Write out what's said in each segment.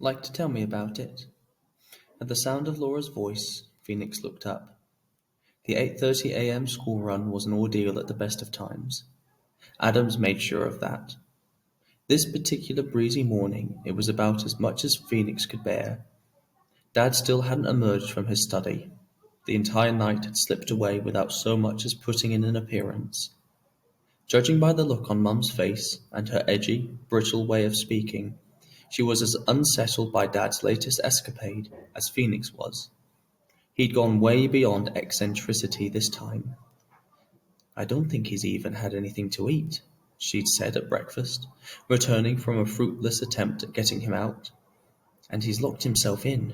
Like to tell me about it? At the sound of Laura's voice, Phoenix looked up. The 8:30 a.m. school run was an ordeal at the best of times. Adams made sure of that. This particular breezy morning, it was about as much as Phoenix could bear. Dad still hadn't emerged from his study. The entire night had slipped away without so much as putting in an appearance. Judging by the look on Mum's face and her edgy, brittle way of speaking, she was as unsettled by Dad's latest escapade as Phoenix was. He'd gone way beyond eccentricity this time. "I don't think he's even had anything to eat," she'd said at breakfast, returning from a fruitless attempt at getting him out. "And he's locked himself in.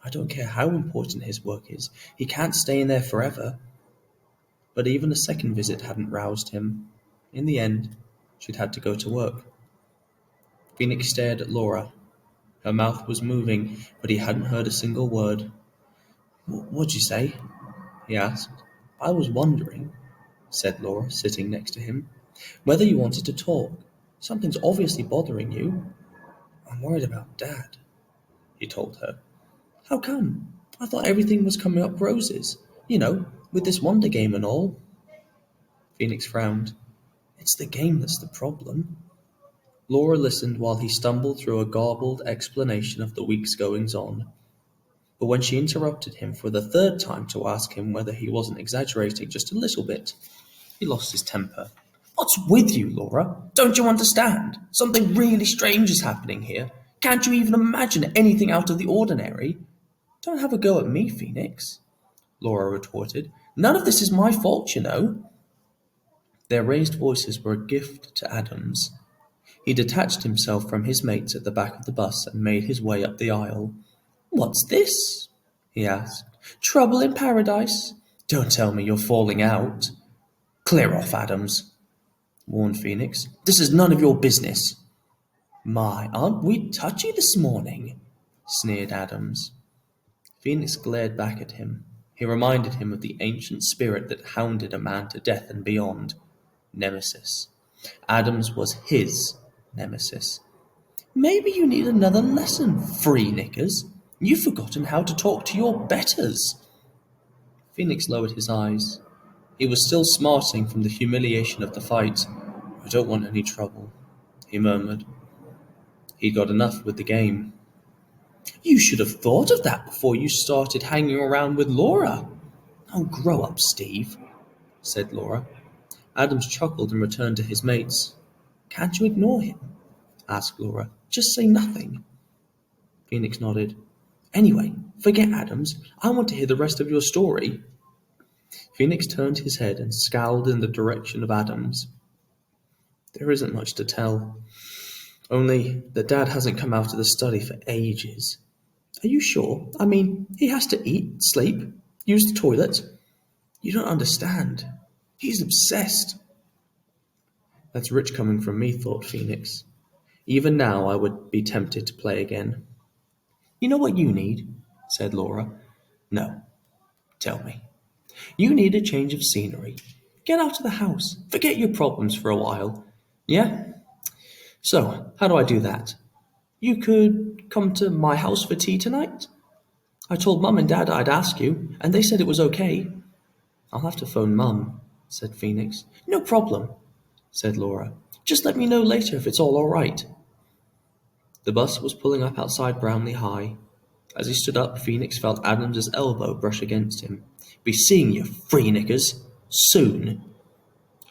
I don't care how important his work is, he can't stay in there forever." But even a second visit hadn't roused him. In the end, she'd had to go to work. Phoenix stared at Laura. Her mouth was moving, but he hadn't heard a single word. "What'd you say?" he asked. "I was wondering," said Laura, sitting next to him, "whether you wanted to talk. Something's obviously bothering you." "I'm worried about Dad," he told her. "How come? I thought everything was coming up roses. With this Wonder game and all." Phoenix frowned. "It's the game that's the problem." Laura listened while he stumbled through a garbled explanation of the week's goings-on. But when she interrupted him for the third time to ask him whether he wasn't exaggerating just a little bit, he lost his temper. "What's with you, Laura? Don't you understand? Something really strange is happening here. Can't you even imagine anything out of the ordinary?" "Don't have a go at me, Phoenix," Laura retorted. "None of this is my fault, you know." Their raised voices were a gift to Adams. He detached himself from his mates at the back of the bus and made his way up the aisle. "What's this?" he asked. "Trouble in paradise? Don't tell me you're falling out." "Clear off, Adams," warned Phoenix. "This is none of your business." "My, aren't we touchy this morning?" sneered Adams. Phoenix glared back at him. He reminded him of the ancient spirit that hounded a man to death and beyond. Nemesis. Adams was his nemesis. "Maybe you need another lesson, free knickers. You've forgotten how to talk to your betters." Phoenix lowered his eyes. He was still smarting from the humiliation of the fight. "I don't want any trouble," he murmured. He'd got enough with the game. "You should have thought of that before you started hanging around with Laura." "Oh, grow up, Steve," said Laura. Adams chuckled and returned to his mates. "Can't you ignore him?" asked Laura. "Just say nothing." Phoenix nodded. "Anyway, forget Adams. I want to hear the rest of your story." Phoenix turned his head and scowled in the direction of Adams. "There isn't much to tell. Only that Dad hasn't come out of the study for ages." "Are you sure? I mean, he has to eat, sleep, use the toilet." "You don't understand. He's obsessed." That's rich coming from me, thought Phoenix. Even now I would be tempted to play again. "You know what you need?" said Laura. "No. Tell me." "You need a change of scenery. Get out of the house. Forget your problems for a while." "Yeah? So, how do I do that?" "You could come to my house for tea tonight. I told Mum and Dad I'd ask you, and they said it was okay." "I'll have to phone Mum," said Phoenix. "No problem," said Laura. "Just let me know later if it's all right." The bus was pulling up outside Brownlee High. As he stood up, Phoenix felt Adams's elbow brush against him. "Be seeing you, free knickers. Soon."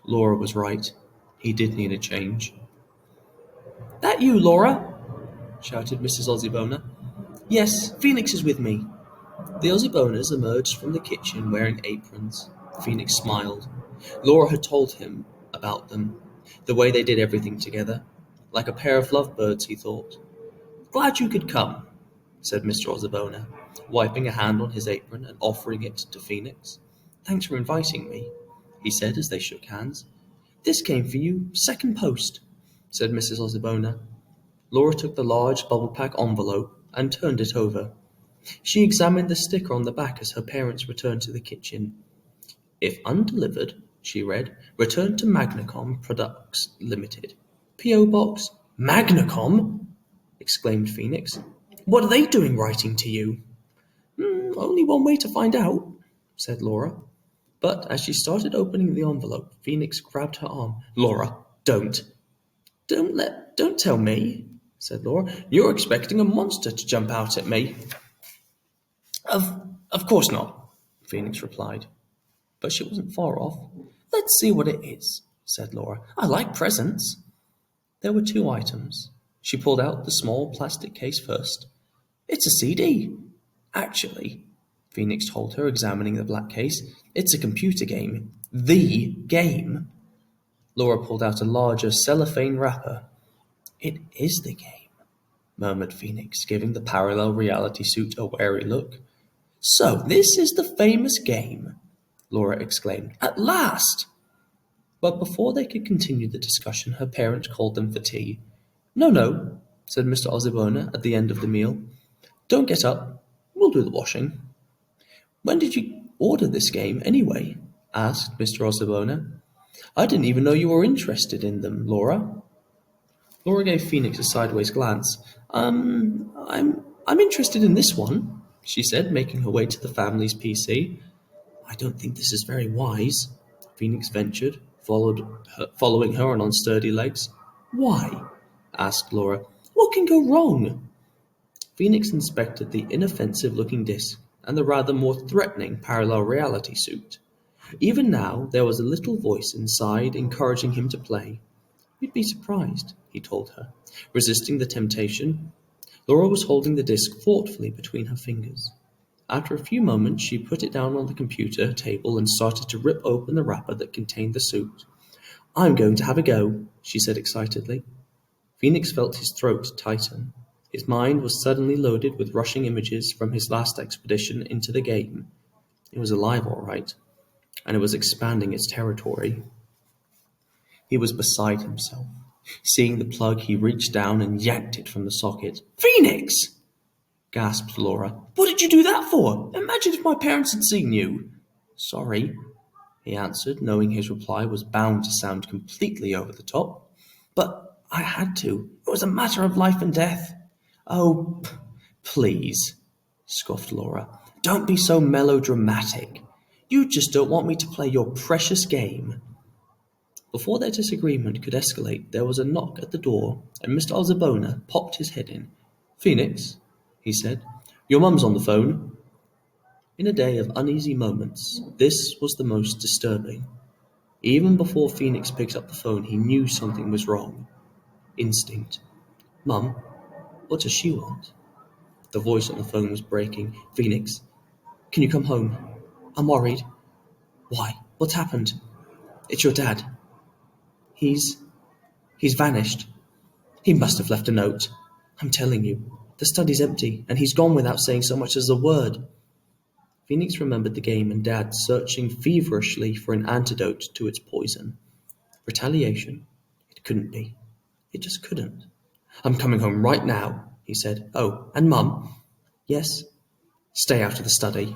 Laura was right. He did need a change. "That you, Laura?" shouted Mrs. Ozzibona. "Yes, Phoenix is with me." The Ozzibonas emerged from the kitchen wearing aprons. Phoenix smiled. Laura had told him about them, the way they did everything together. Like a pair of lovebirds, he thought. "Glad you could come," said Mr. Ozzibona, wiping a hand on his apron and offering it to Phoenix. "Thanks for inviting me," he said as they shook hands. "This came for you, second post," said Mrs. Ozzibona. Laura took the large bubble-pack envelope and turned it over. She examined the sticker on the back as her parents returned to the kitchen. "If undelivered," she read, "return to Magnacom Products Limited. P.O. Box." "Magnacom!" exclaimed Phoenix. What are they doing writing to you? Only one way to find out, said Laura. But as she started opening the envelope, Phoenix grabbed her arm. Laura, don't. Don't tell me, said Laura. You're expecting a monster to jump out at me. Of course not, Phoenix replied. But she wasn't far off. Let's see what it is, said Laura. I like presents. There were 2 items. She pulled out the small plastic case first. It's a CD. Actually, Phoenix told her, examining the black case, it's a computer game. The game. Laura pulled out a larger cellophane wrapper. It is the game, murmured Phoenix, giving the parallel reality suit a wary look. So this is the famous game, Laura exclaimed. At last! But before they could continue the discussion, her parents called them for tea. No, said Mr. Ozzibona at the end of the meal. Don't get up. We'll do the washing. When did you order this game, anyway? Asked Mr. Ozzibona. I didn't even know you were interested in them, Laura. Laura gave Phoenix a sideways glance. I'm interested in this one, she said, making her way to the family's PC. I don't think this is very wise, Phoenix ventured, following her on unsteady legs. Why? Asked Laura. What can go wrong? Phoenix inspected the inoffensive-looking disc and the rather more threatening parallel reality suit. Even now, there was a little voice inside encouraging him to play. You'd be surprised, he told her. Resisting the temptation, Laura was holding the disc thoughtfully between her fingers. After a few moments, she put it down on the computer table and started to rip open the wrapper that contained the suit. I'm going to have a go, she said excitedly. Phoenix felt his throat tighten. His mind was suddenly loaded with rushing images from his last expedition into the game. It was alive, all right, and it was expanding its territory. He was beside himself. Seeing the plug, he reached down and yanked it from the socket. Phoenix! Gasped Laura. What did you do that for? Imagine if my parents had seen you. Sorry, he answered, knowing his reply was bound to sound completely over the top. But I had to. It was a matter of life and death. Oh, please, scoffed Laura. Don't be so melodramatic. You just don't want me to play your precious game. Before their disagreement could escalate, there was a knock at the door, and Mr. Ozzibona popped his head in. Phoenix, he said, your mum's on the phone. In a day of uneasy moments, this was the most disturbing. Even before Phoenix picked up the phone, he knew something was wrong. Instinct. Mum, what does she want? The voice on the phone was breaking. Phoenix, can you come home? I'm worried. Why? What's happened? It's your dad. He's vanished. He must have left a note. I'm telling you, the study's empty, and he's gone without saying so much as a word. Phoenix remembered the game and Dad searching feverishly for an antidote to its poison. Retaliation? It couldn't be. It just couldn't. I'm coming home right now, he said. Oh, and Mum? Yes? Stay out of the study.